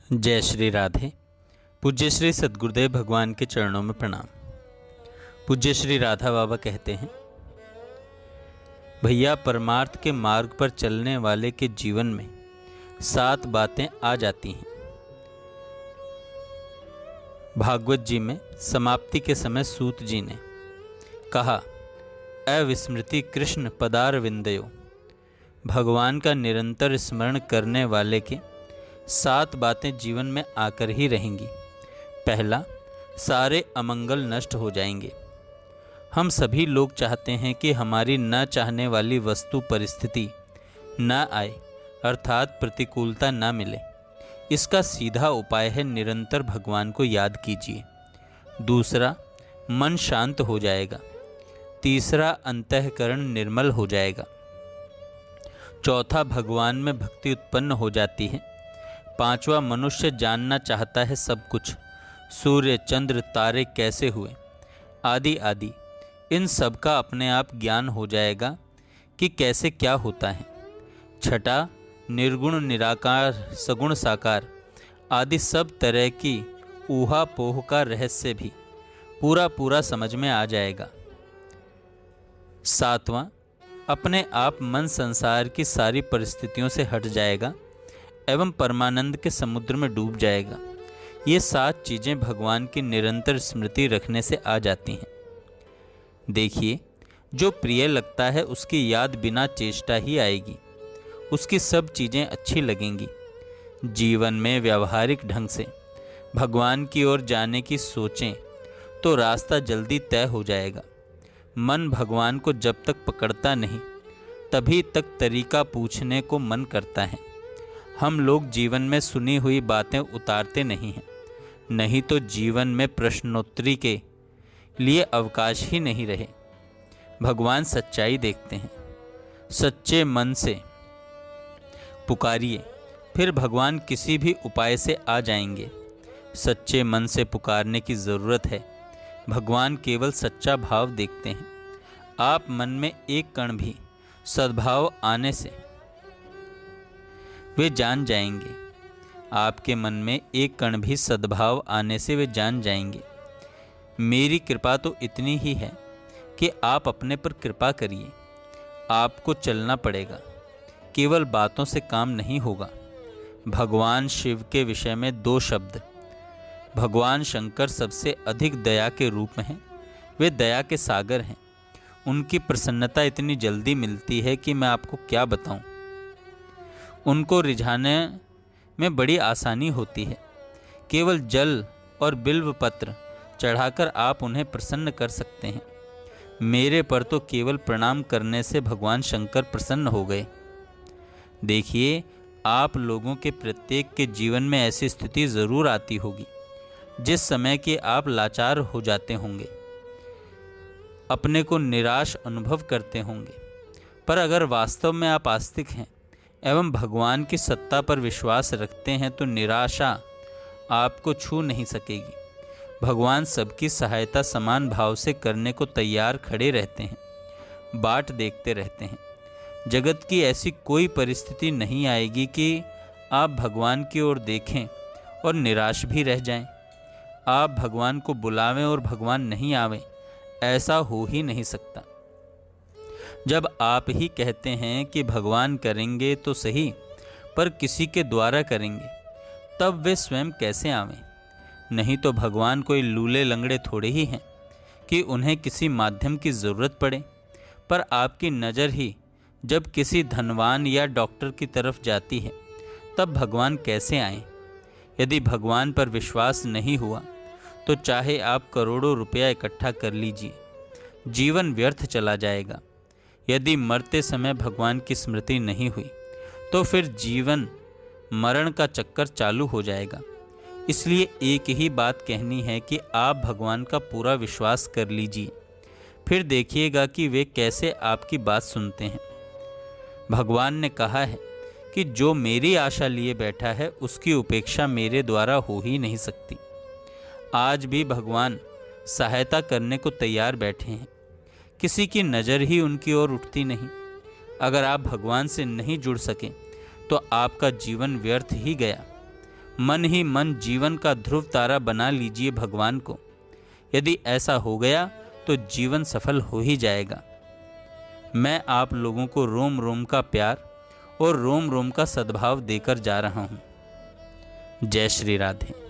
जय श्री राधे। पूज्य श्री सद्गुरुदेव भगवान के चरणों में प्रणाम। पूज्य श्री राधा बाबा कहते हैं, भैया परमार्थ के मार्ग पर चलने वाले के जीवन में 7 बातें आ जाती हैं। भागवत जी में समाप्ति के समय सूत जी ने कहा, अविस्मृति कृष्ण पदार विंदयो। भगवान का निरंतर स्मरण करने वाले के 7 बातें जीवन में आकर ही रहेंगी। पहला, सारे अमंगल नष्ट हो जाएंगे। हम सभी लोग चाहते हैं कि हमारी न चाहने वाली वस्तु परिस्थिति न आए, अर्थात प्रतिकूलता न मिले। इसका सीधा उपाय है निरंतर भगवान को याद कीजिए। दूसरा, मन शांत हो जाएगा। तीसरा, अंतःकरण निर्मल हो जाएगा। चौथा, भगवान में भक्ति उत्पन्न हो जाती है। पांचवा, मनुष्य जानना चाहता है सब कुछ, सूर्य चंद्र तारे कैसे हुए आदि आदि। इन सब का अपने आप ज्ञान हो जाएगा कि कैसे क्या होता है। छठा, निर्गुण निराकार सगुण साकार आदि सब तरह की ऊहापोह का रहस्य भी पूरा समझ में आ जाएगा। सातवां, अपने आप मन संसार की सारी परिस्थितियों से हट जाएगा एवं परमानंद के समुद्र में डूब जाएगा। ये 7 चीज़ें भगवान की निरंतर स्मृति रखने से आ जाती हैं। देखिए, जो प्रिय लगता है उसकी याद बिना चेष्टा ही आएगी। उसकी सब चीज़ें अच्छी लगेंगी। जीवन में व्यावहारिक ढंग से भगवान की ओर जाने की सोचें तो रास्ता जल्दी तय हो जाएगा। मन भगवान को जब तक पकड़ता नहीं तभी तक तरीका पूछने को मन करता है। हम लोग जीवन में सुनी हुई बातें उतारते नहीं हैं, नहीं तो जीवन में प्रश्नोत्तरी के लिए अवकाश ही नहीं रहे। भगवान सच्चाई देखते हैं। सच्चे मन से पुकारिए, फिर भगवान किसी भी उपाय से आ जाएंगे। सच्चे मन से पुकारने की ज़रूरत है। भगवान केवल सच्चा भाव देखते हैं। आप मन में एक कण भी सद्भाव आने से वे जान जाएंगे। आपके मन में एक कण भी सद्भाव आने से वे जान जाएंगे। मेरी कृपा तो इतनी ही है कि आप अपने पर कृपा करिए। आपको चलना पड़ेगा, केवल बातों से काम नहीं होगा। भगवान शिव के विषय में 2 शब्द। भगवान शंकर सबसे अधिक दया के रूप में हैं। वे दया के सागर हैं। उनकी प्रसन्नता इतनी जल्दी मिलती है कि मैं आपको क्या बताऊं। उनको रिझाने में बड़ी आसानी होती है। केवल जल और बिल्व पत्र चढ़ाकर आप उन्हें प्रसन्न कर सकते हैं। मेरे पर तो केवल प्रणाम करने से भगवान शंकर प्रसन्न हो गए। देखिए, आप लोगों के प्रत्येक के जीवन में ऐसी स्थिति ज़रूर आती होगी जिस समय कि आप लाचार हो जाते होंगे, अपने को निराश अनुभव करते होंगे। पर अगर वास्तव में आप आस्तिक हैं एवं भगवान की सत्ता पर विश्वास रखते हैं तो निराशा आपको छू नहीं सकेगी। भगवान सबकी सहायता समान भाव से करने को तैयार खड़े रहते हैं, बाट देखते रहते हैं। जगत की ऐसी कोई परिस्थिति नहीं आएगी कि आप भगवान की ओर देखें और निराश भी रह जाएं। आप भगवान को बुलावें और भगवान नहीं आवें, ऐसा हो ही नहीं सकता। जब आप ही कहते हैं कि भगवान करेंगे तो सही, पर किसी के द्वारा करेंगे, तब वे स्वयं कैसे आवें। नहीं तो भगवान कोई लूले लंगड़े थोड़े ही हैं कि उन्हें किसी माध्यम की ज़रूरत पड़े। पर आपकी नज़र ही जब किसी धनवान या डॉक्टर की तरफ जाती है, तब भगवान कैसे आएं। यदि भगवान पर विश्वास नहीं हुआ तो चाहे आप करोड़ों रुपया इकट्ठा कर लीजिए, जीवन व्यर्थ चला जाएगा। यदि मरते समय भगवान की स्मृति नहीं हुई तो फिर जीवन मरण का चक्कर चालू हो जाएगा। इसलिए एक ही बात कहनी है कि आप भगवान का पूरा विश्वास कर लीजिए, फिर देखिएगा कि वे कैसे आपकी बात सुनते हैं। भगवान ने कहा है कि जो मेरी आशा लिए बैठा है उसकी उपेक्षा मेरे द्वारा हो ही नहीं सकती। आज भी भगवान सहायता करने को तैयार बैठे हैं। किसी की नज़र ही उनकी ओर उठती नहीं। अगर आप भगवान से नहीं जुड़ सके तो आपका जीवन व्यर्थ ही गया। मन ही मन जीवन का ध्रुव तारा बना लीजिए भगवान को। यदि ऐसा हो गया तो जीवन सफल हो ही जाएगा। मैं आप लोगों को रोम रोम का प्यार और रोम रोम का सद्भाव देकर जा रहा हूँ। जय श्री राधे।